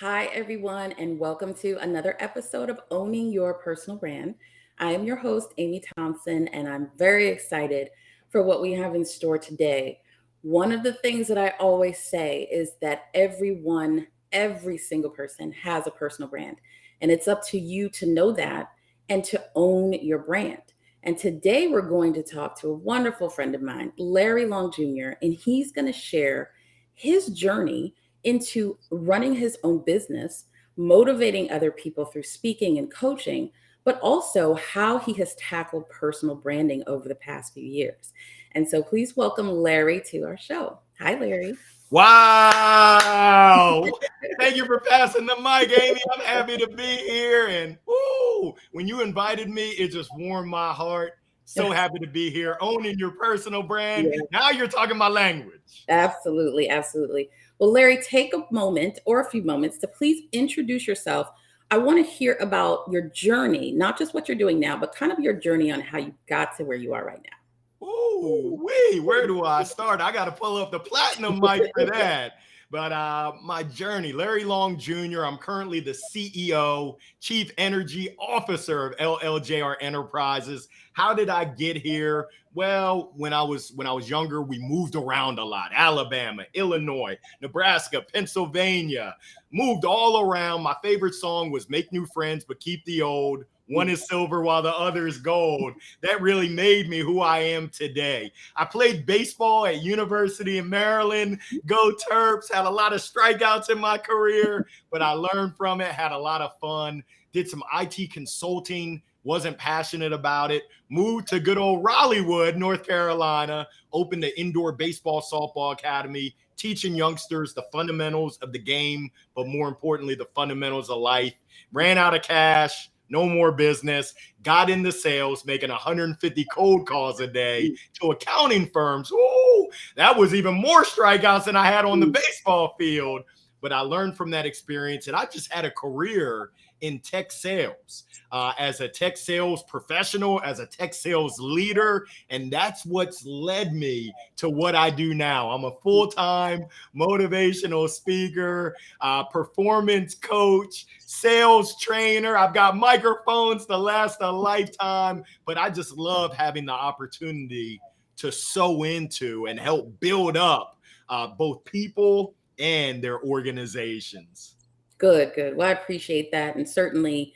Hi, everyone, and welcome to another episode of Owning Your Personal Brand. I am your host, Amy Thompson, and I'm very excited for what we have in store today. One of the things that I always say is that every single person has a personal brand, and it's up to you to know that and to own your brand. And today we're going to talk to a wonderful friend of mine, Larry Long Jr., and he's going to share his journey into running his own business, motivating other people through speaking and coaching, but also how he has tackled personal branding over the past few years. And so please welcome Larry to our show. Hi, Larry. Wow. Thank you for passing the mic, Amy. I'm happy to be here. And when you invited me, it just warmed my heart. So happy to be here, owning your personal brand. Yeah, Now you're talking my language. absolutely. Absolutely. Well, Larry, take a moment or a few moments to please introduce yourself. I want to hear about your journey, not just what you're doing now, but kind of your journey on how you got to where you are right Where do I start? I got to pull up the platinum mic for that. But my journey, Larry Long Jr., I'm currently the CEO, Chief Energy Officer of LLJR Enterprises. How did I get here? Well, when I was younger, we moved around a lot. Alabama, Illinois, Nebraska, Pennsylvania, moved all around. My favorite song was Make New Friends, but Keep the Old. One is silver while the other is gold. That really made me who I am today. I played baseball at University of Maryland. Go Terps. Had a lot of strikeouts in my career, but I learned from it, had a lot of fun, did some IT consulting, wasn't passionate about it, moved to good old Raleighwood, North Carolina, opened the indoor baseball softball academy, teaching youngsters the fundamentals of the game, but more importantly, the fundamentals of life. Ran out of cash, no more business, got into sales, making 150 cold calls a day to accounting firms. Ooh, that was even more strikeouts than I had on the baseball field. But I learned from that experience, and I just had a career in tech sales as a tech sales professional, as a tech sales leader. And that's what's led me to what I do now. I'm a full-time motivational speaker, performance coach, sales trainer. I've got microphones to last a lifetime, but I just love having the opportunity to sow into and help build up both people and their organizations. Good, good. Well, I appreciate that, and certainly,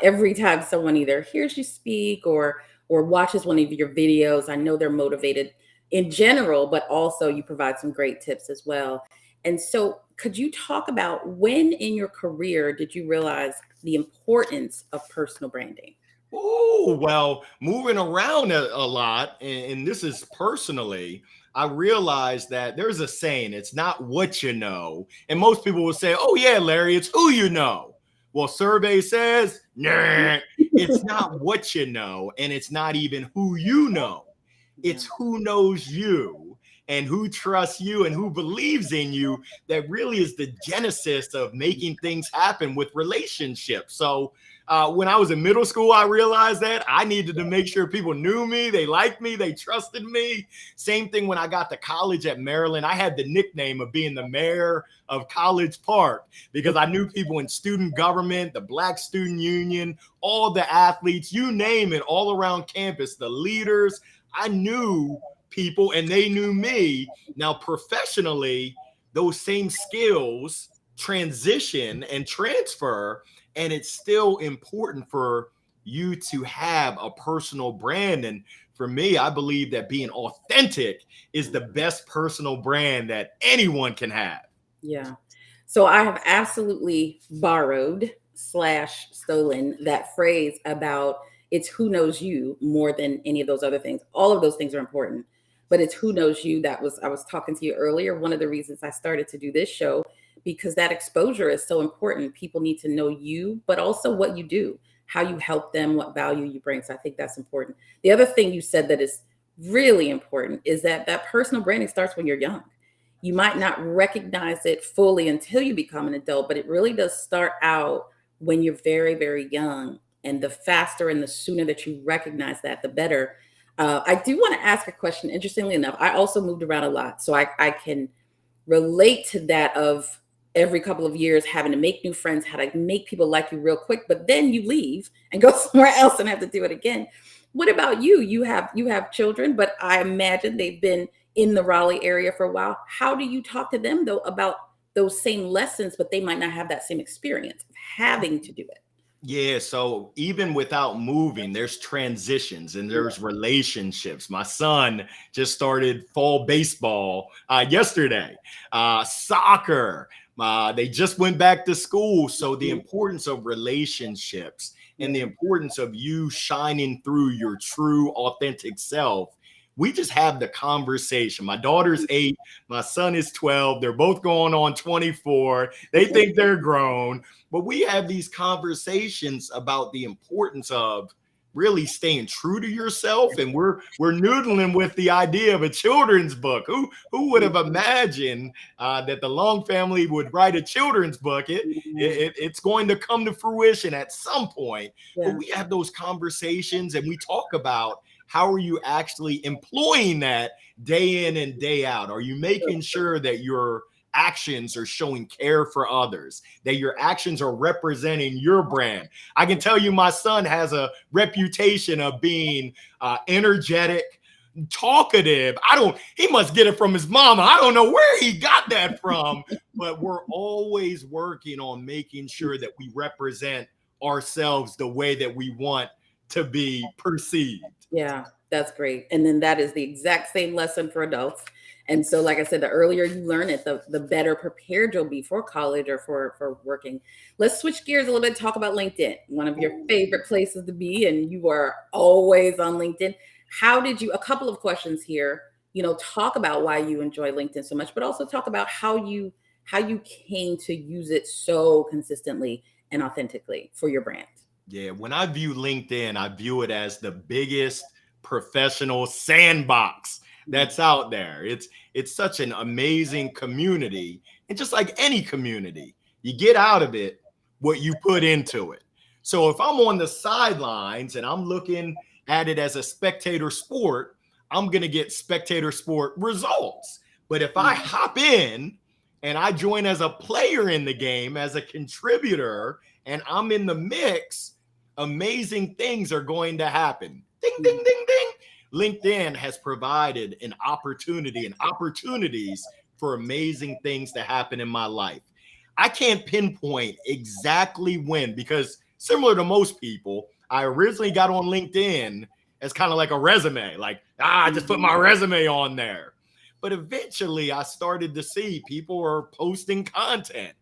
every time someone either hears you speak or watches one of your videos, I know they're motivated in general, but also you provide some great tips as well. And so, could you talk about when in your career did you realize the importance of personal branding? Oh, well, moving around a lot, and this is personally, I realized that there's a saying, it's not what you know. And most people will say, oh, yeah, Larry, it's who you know. Well, survey says, nah, it's not what you know, and it's not even who you know. Yeah. It's who knows you and who trusts you and who believes in you that really is the genesis of making things happen with relationships. So when I was in middle school, I realized that I needed to make sure people knew me, they liked me, they trusted me. Same thing when I got to college at Maryland. I had the nickname of being the mayor of College Park because I knew people in student government, the Black Student Union, all the athletes, you name it, all around campus, the leaders. I knew people and they knew me. Now, professionally, those same skills transition and transfer, and it's still important for you to have a personal brand. And for me, I believe that being authentic is the best personal brand that anyone can have. Yeah. So I have absolutely borrowed slash stolen that phrase about it's who knows you more than any of those other things. All of those things are important, but it's who knows you. I was talking to you earlier. One of the reasons I started to do this show, because that exposure is so important. People need to know you, but also what you do, how you help them, what value you bring. So I think that's important. The other thing you said that is really important is that that personal branding starts when you're young. You might not recognize it fully until you become an adult, but it really does start out when you're very, very young. And the faster and the sooner that you recognize that, the better. I do want to ask a question. Interestingly enough, I also moved around a lot, so I can relate to that of every couple of years having to make new friends, how to make people like you real quick, but then you leave and go somewhere else and have to do it again. What about you? You have children, but I imagine they've been in the Raleigh area for a while. How do you talk to them though about those same lessons, but they might not have that same experience of having to do it? Yeah, so even without moving, there's transitions and Yeah. there's relationships. My son just started fall baseball yesterday, soccer. They just went back to school. So the importance of relationships and the Yeah. importance of you shining through your true, authentic self. We just have the conversation. My daughter's 8, my son is 12. They're both going on 24. They think they're grown, but we have these conversations about the importance of really staying true to yourself. And we're noodling with the idea of a children's book. Who would have imagined that the Long family would write a children's book? It's going to come to fruition at some point. But Yeah. we have those conversations and we talk about how are you actually employing that day in and day out? Are you making sure that your actions are showing care for others, that your actions are representing your brand? I can tell you my son has a reputation of being energetic, talkative. He must get it from his mama. I don't know where he got that from, but we're always working on making sure that we represent ourselves the way that we want to be perceived. Yeah, that's great. And then that is the exact same lesson for adults. And so, like I said, the earlier you learn it, the better prepared you'll be for college or for working. Let's switch gears a little bit, talk about LinkedIn, one of your favorite places to be, and you are always on LinkedIn. How did you, a couple of questions here, talk about why you enjoy LinkedIn so much, but also talk about how you came to use it so consistently and authentically for your brand. Yeah, when I view LinkedIn, I view it as the biggest professional sandbox that's out there. It's such an amazing community. And just like any community, you get out of it what you put into it. So if I'm on the sidelines and I'm looking at it as a spectator sport, I'm going to get spectator sport results. But if I hop in and I join as a player in the game, as a contributor, and I'm in the mix, amazing things are going to happen. Ding, ding, ding, ding. LinkedIn has provided an opportunity and opportunities for amazing things to happen in my life. I can't pinpoint exactly when, because similar to most people, I originally got on LinkedIn as kind of like a resume, like, I just put my resume on there. But eventually I started to see people are posting content.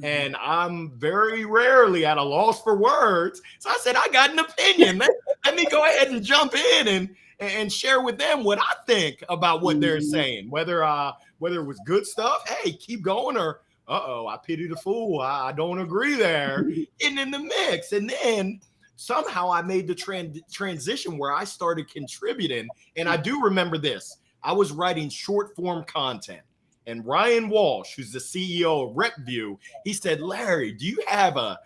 And I'm very rarely at a loss for words. So I said, I got an opinion. Let me go ahead and jump in and share with them what I think about what they're saying. Whether it was good stuff, hey, keep going, or I pity the fool. I don't agree there. Getting in the mix. And then somehow I made the transition where I started contributing. And I do remember this. I was writing short form content. And Ryan Walsh, who's the CEO of RepView, he said, Larry, do you have a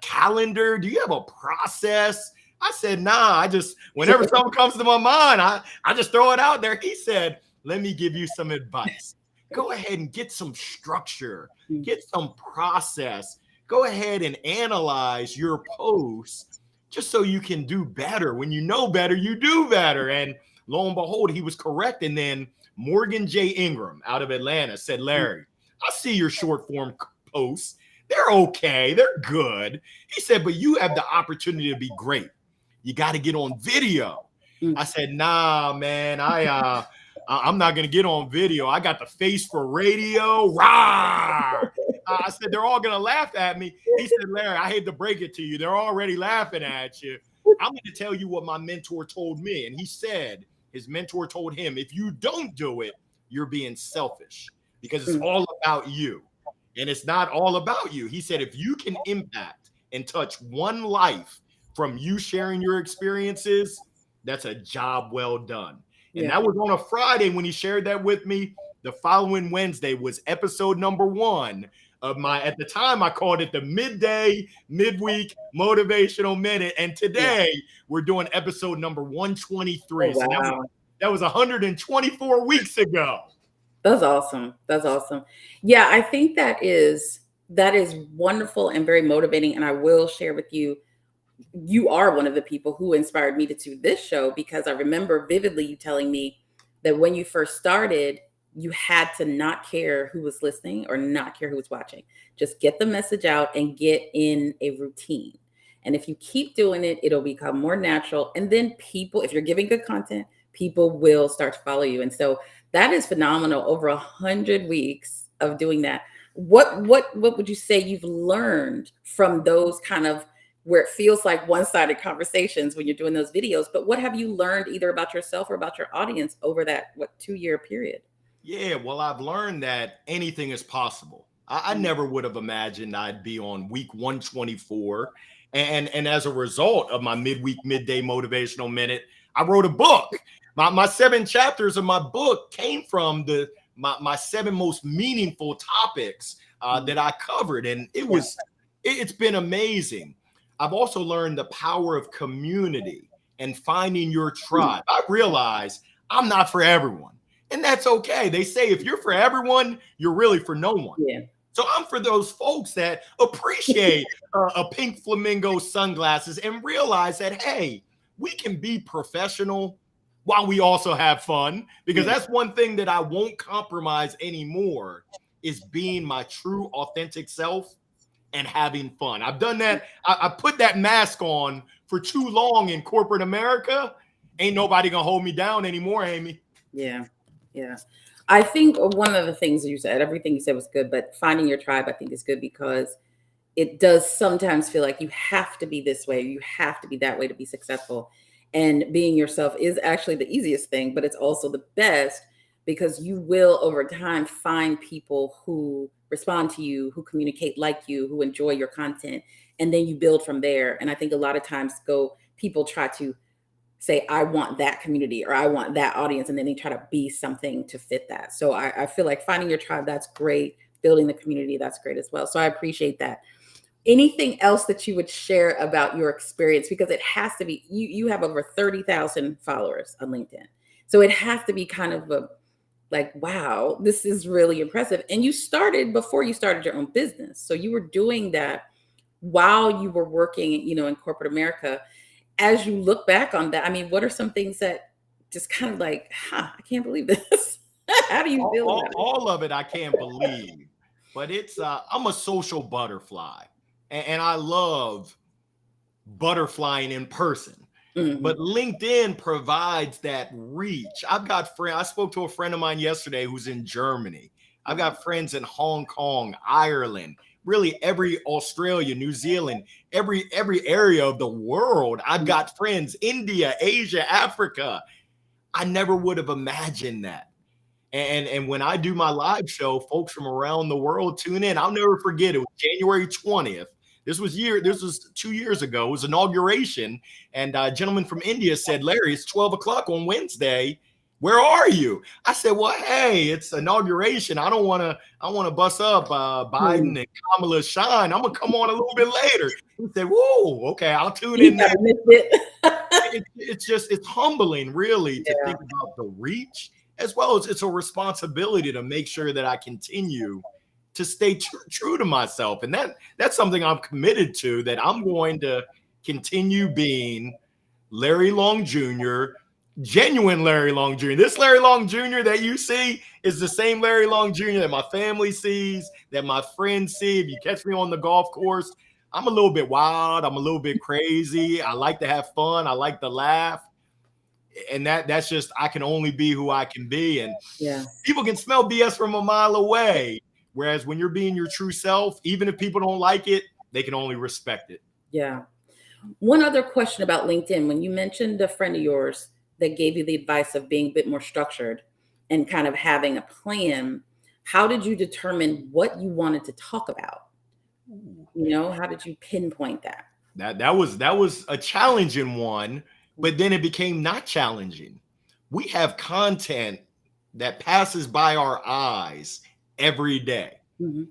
calendar? Do you have a process? I said, nah, whenever something comes to my mind, I just throw it out there. He said, let me give you some advice. Go ahead and get some structure, get some process. Go ahead and analyze your posts just so you can do better. When you know better, you do better. And lo and behold, he was correct. And then Morgan J. Ingram out of Atlanta said, Larry, I see your short form posts. They're okay. They're good. He said, but you have the opportunity to be great. You got to get on video. I said, nah, man, I'm not going to get on video. I got the face for radio. Rawr! I said, they're all going to laugh at me. He said, Larry, I hate to break it to you. They're already laughing at you. I'm going to tell you what my mentor told me. And he said, his mentor told him, if you don't do it, you're being selfish because it's all about you. And it's not all about you. He said, if you can impact and touch one life from you sharing your experiences, that's a job well done. And that was on a Friday when he shared that with me. The following Wednesday was episode number 1 of at the time I called it the midweek motivational minute. And today we're doing episode number 123. Oh, wow. So that was 124 weeks ago. That's awesome. That's awesome. Yeah, I think that is That is wonderful and very motivating. And I will share with you, you are one of the people who inspired me to do this show, because I remember vividly you telling me that when you first started, you had to not care who was listening or not care who was watching. Just get the message out and get in a routine. And if you keep doing it, it'll become more natural. And then people, if you're giving good content, people will start to follow you. And so that is phenomenal. Over 100 weeks of doing that. What would you say you've learned from those kind of, where it feels like one-sided conversations when you're doing those videos, but what have you learned either about yourself or about your audience over that 2-year period? Yeah, well, I've learned that anything is possible. I Mm, never would have imagined I'd be on week 124. And as a result of my midweek, midday motivational minute, I wrote a book. My 7 chapters of my book came from my 7 most meaningful topics mm, that I covered. And yeah, it's been amazing. I've also learned the power of community and finding your mm, tribe. I realize I'm not for everyone. And that's okay. They say if you're for everyone, you're really for no one. yeah, So I'm for those folks that appreciate a pink flamingo sunglasses and realize that, hey, we can be professional while we also have fun, because yeah, that's one thing that I won't compromise anymore, is being my true authentic self and having fun. I've done that. I put that mask on for too long in corporate America. Ain't nobody gonna hold me down anymore, Amy. yeah, yeah. I think one of the things you said, everything you said was good, but finding your tribe, I think, is good, because it does sometimes feel like you have to be this way, you have to be that way to be successful. And being yourself is actually the easiest thing, but it's also the best, because you will over time find people who respond to you, who communicate like you, who enjoy your content, and then you build from there. And I think a lot of times people try to say, I want that community or I want that audience, and then they try to be something to fit that. So I feel like finding your tribe, that's great. Building the community, that's great as well. So I appreciate that. Anything else that you would share about your experience? Because it has to be, you have over 30,000 followers on LinkedIn. So it has to be kind of a, like, wow, this is really impressive. And you started before you started your own business. So you were doing that while you were working, in corporate America. As you look back on that, I mean, what are some things that just kind of like, I can't believe this. How do you all, feel all, about it? all of it I can't believe, but it's I'm a social butterfly, and I love butterflying in person. But Mhm. LinkedIn provides that reach. I've got friends. I spoke to a friend of mine yesterday who's in Germany. I've Wow. got friends in Hong Kong, Ireland, really every Australia, New Zealand, every area of the world. I've Mm. got friends, India, Asia, Africa. I never would have imagined that. And when I do my live show, folks from around the world tune in. I'll never forget, it was January 20th. This was 2 years ago. It was inauguration. And a gentleman from India said, Larry, it's 12 o'clock on Wednesday. Where are you? I said, well, hey, it's inauguration. I want to bust up Mm. Biden and Kamala shine. I'm gonna come on a little bit later. He said, whoa, okay, I'll tune You in then. gotta miss it. It's humbling, really, to Yeah, think about the reach, as well as it's a responsibility to make sure that I continue to stay true to myself. And that's something I'm committed to, that I'm going to continue being Larry Long Jr., genuine Larry Long Jr. This Larry Long Jr. that you see is the same Larry Long Jr. that my family sees, that my friends see. If you catch me on the golf course, I'm a little bit wild. I'm a little bit crazy. I like to have fun. I like to laugh. And that's just, I can only be who I can be. And yeah, people can smell BS from a mile away. Whereas when you're being your true self, even if people don't like it, they can only respect it. yeah. One other question about LinkedIn. When you mentioned a friend of yours that gave you the advice of being a bit more structured and kind of having a plan, how did you determine what you wanted to talk about? How did you pinpoint that? That was a challenging one, but then it became not challenging. We have content that passes by our eyes every day. Mhm.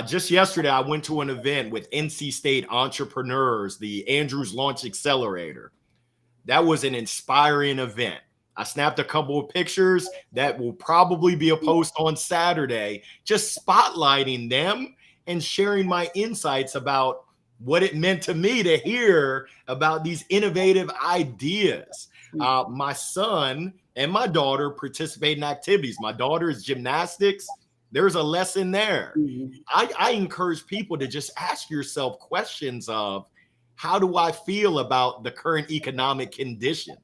Just yesterday, I went to an event with NC State entrepreneurs, the Andrews Launch Accelerator. That was an inspiring event. I snapped a couple of pictures that will probably be a post on Saturday, just spotlighting them and sharing my insights about what it meant to me to hear about these innovative ideas. My son and my daughter participate in activities. My daughter is gymnastics. There's a lesson there. Mhm. I encourage people to just ask yourself questions of, how do I feel about the current economic condition?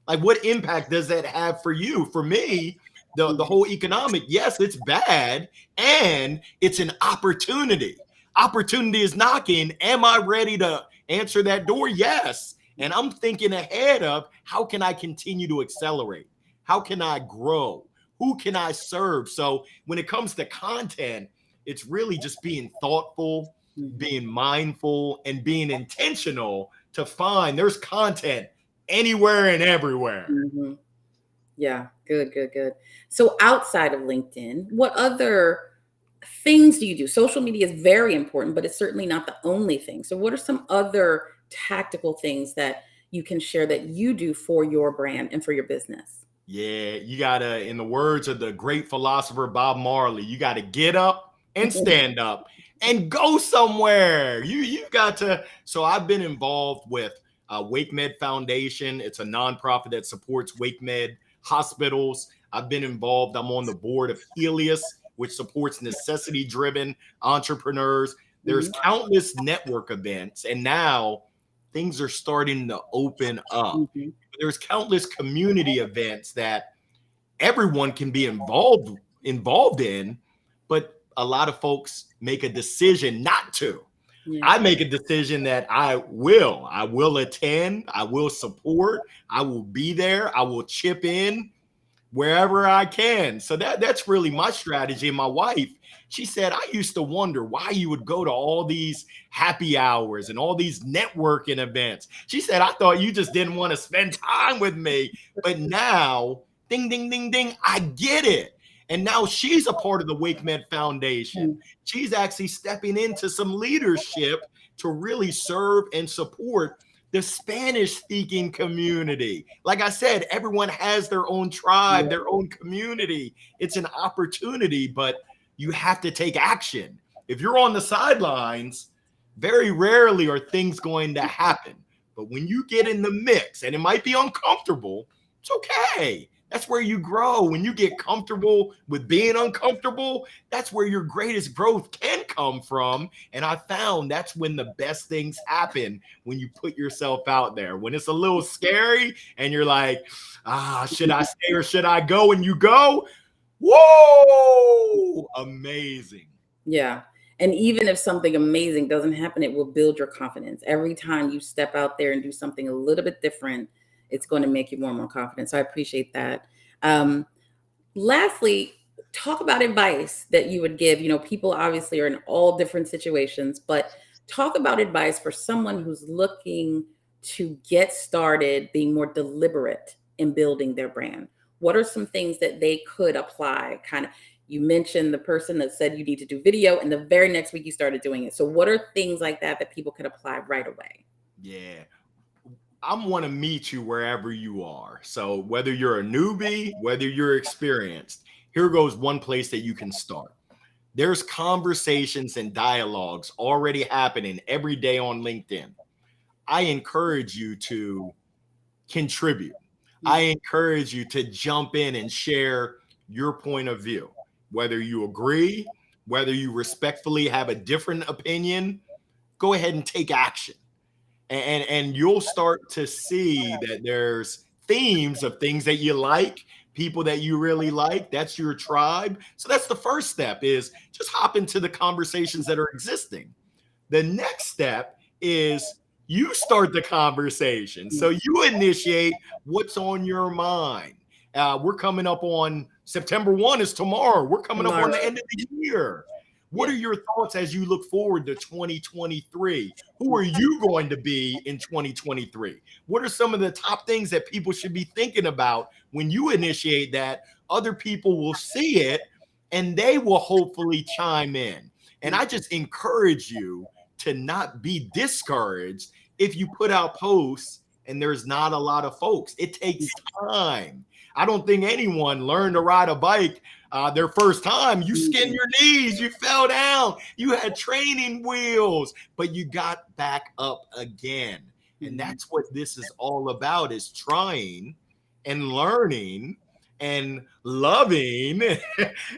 Like, what impact does that have for you? For me, the Mhm. whole economic, yes, it's bad, and it's an opportunity. Opportunity is knocking. Am I ready to answer that door? Yes. And I'm thinking ahead of, how can I continue to accelerate? How can I grow? Who can I serve? So when it comes to content, it's really just being thoughtful, Mhm. being mindful, and being intentional to find there's content anywhere and everywhere. Mhm. Yeah, good, good, good. So outside of LinkedIn, what other things do you do? Social media is very important, but it's certainly not the only thing. So what are some other tactical things that you can share that you do for your brand and for your business? Yeah, you gotta, in the words of the great philosopher Bob Marley, you gotta get up and stand up and go somewhere. You've got to. So I've been involved with Wake Med Foundation. It's a nonprofit that supports Wake Med hospitals. I've been involved. I'm on the board of Helios, which supports necessity-driven entrepreneurs. There's Mhm. countless network events, and now things are starting to open up. Mhm. There's countless community events that everyone can be involved in, but a lot of folks make a decision not to. Yeah. I make a decision that I will attend, I will support, I will be there, I will chip in wherever I can. So that's really my strategy. And my wife, she said, I used to wonder why you would go to all these happy hours and all these networking events. She said, I thought you just didn't want to spend time with me. But now, ding, ding, ding, ding, I get it. And now she's a part of the Wake Med Foundation. Mm. She's actually stepping into some leadership to really serve and support the Spanish speaking community. Like I said, everyone has their own tribe, Yeah. their own community. It's an opportunity, but you have to take action. If you're on the sidelines, very rarely are things going to happen. But when you get in the mix, and it might be uncomfortable, it's okay. That's where you grow. When you get comfortable with being uncomfortable, that's where your greatest growth can come from. And I found that's when the best things happen, when you put yourself out there. When it's a little scary and you're like, should I stay or should I go? And you go, whoa, amazing. Yeah. And even if something amazing doesn't happen, it will build your confidence. Every time you step out there and do something a little bit different, it's going to make you more and more confident. So I appreciate that. Um, Lastly, talk about advice that you would give. People obviously are in all different situations, but talk about advice for someone who's looking to get started being more deliberate in building their brand. What are some things that they could apply? Kind of, you mentioned the person that said you need to do video, and the very next week you started doing it. So, what are things like that that people could apply right away? Yeah. I want to meet you wherever you are. So whether you're a newbie, whether you're experienced, here goes one place that you can start. There's conversations and dialogues already happening every day on LinkedIn. I encourage you to contribute. I encourage you to jump in and share your point of view. Whether you agree, whether you respectfully have a different opinion, go ahead and take action. And you'll start to see that there's themes of things that you like, people that you really like. That's your tribe. So that's the first step, is just hop into the conversations that are existing. The next step is you start the conversation. So you initiate what's on your mind. We're coming up on September 1 is tomorrow. We're coming up on the Tomorrow. end of the year. What Yeah. are your thoughts as you look forward to 2023? Who are you going to be in 2023? What are some of the top things that people should be thinking about when you initiate that? Other people will see it and they will hopefully chime in. And I just encourage you to not be discouraged if you put out posts and there's not a lot of folks. It takes time. I don't think anyone learned to ride a bike their first time. You skinned Mhm. your knees, you fell down, you had training wheels, but you got back up again. And Mhm. that's what this is all about, is trying and learning and loving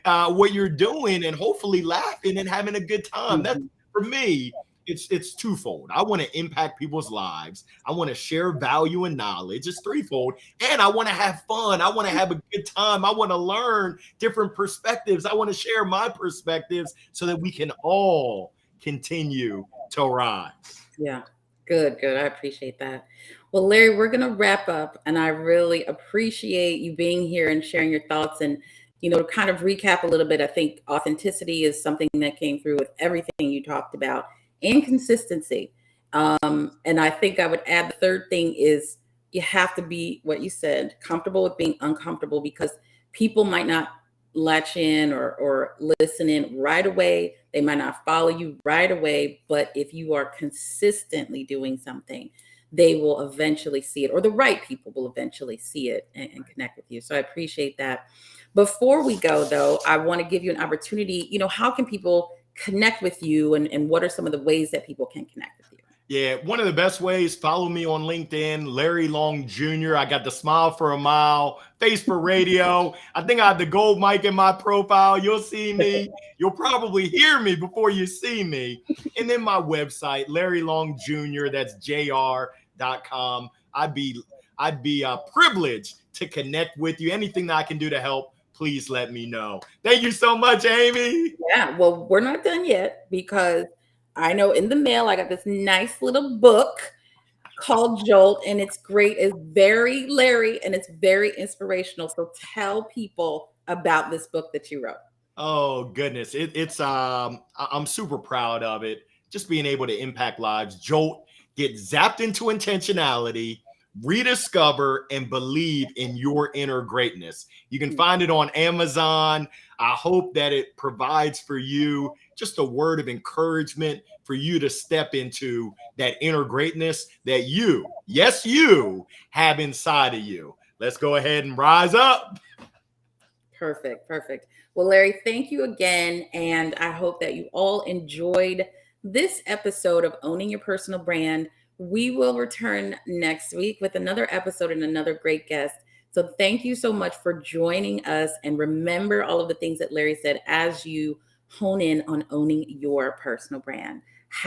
what you're doing, and hopefully laughing and having a good time. That's, Mhm. for me, it's twofold. I want to impact people's lives. I want to share value and knowledge. It's threefold. And I want to have fun. I want to have a good time. I want to learn different perspectives. I want to share my perspectives so that we can all continue to rise. Yeah. Good, good. I appreciate that. Well, Larry, we're going to wrap up, and I really appreciate you being here and sharing your thoughts. And, to kind of recap a little bit, I think authenticity is something that came through with everything you talked about, and consistency. And I think I would add the third thing is you have to be, what you said, comfortable with being uncomfortable, because people might not latch in or listen in right away. They might not follow you right away, but if you are consistently doing something, they will eventually see it, or the right people will eventually see it and connect with you. So I appreciate that. Before we go, though, I want to give you an opportunity. How can people connect with you, and what are some of the ways that people can connect with you? Yeah, one of the best ways, follow me on LinkedIn, Larry Long Jr. I got the smile for a mile, face for radio. I think I have the gold mic in my profile. You'll see me. You'll probably hear me before you see me. And then my website, Larry Long Jr., that's jr.com. I'd be privileged to connect with you. Anything that I can do to help, please let me know. Thank you so much, Amy. Yeah, well, we're not done yet, because I know in the mail I got this nice little book called Jolt, and it's great. It's very Larry, and it's very inspirational. So tell people about this book that you wrote. Oh goodness, I'm super proud of it. Just being able to impact lives. Jolt, get zapped into intentionality, rediscover and believe in your inner greatness. You can find it on Amazon. I hope that it provides for you just a word of encouragement for you to step into that inner greatness that you, yes, you have inside of you. Let's go ahead and rise up. Perfect, perfect. Well, Larry, thank you again. And I hope that you all enjoyed this episode of Owning Your Personal Brand. We will return next week with another episode and another great guest. So thank you so much for joining us. And remember all of the things that Larry said as you hone in on owning your personal brand.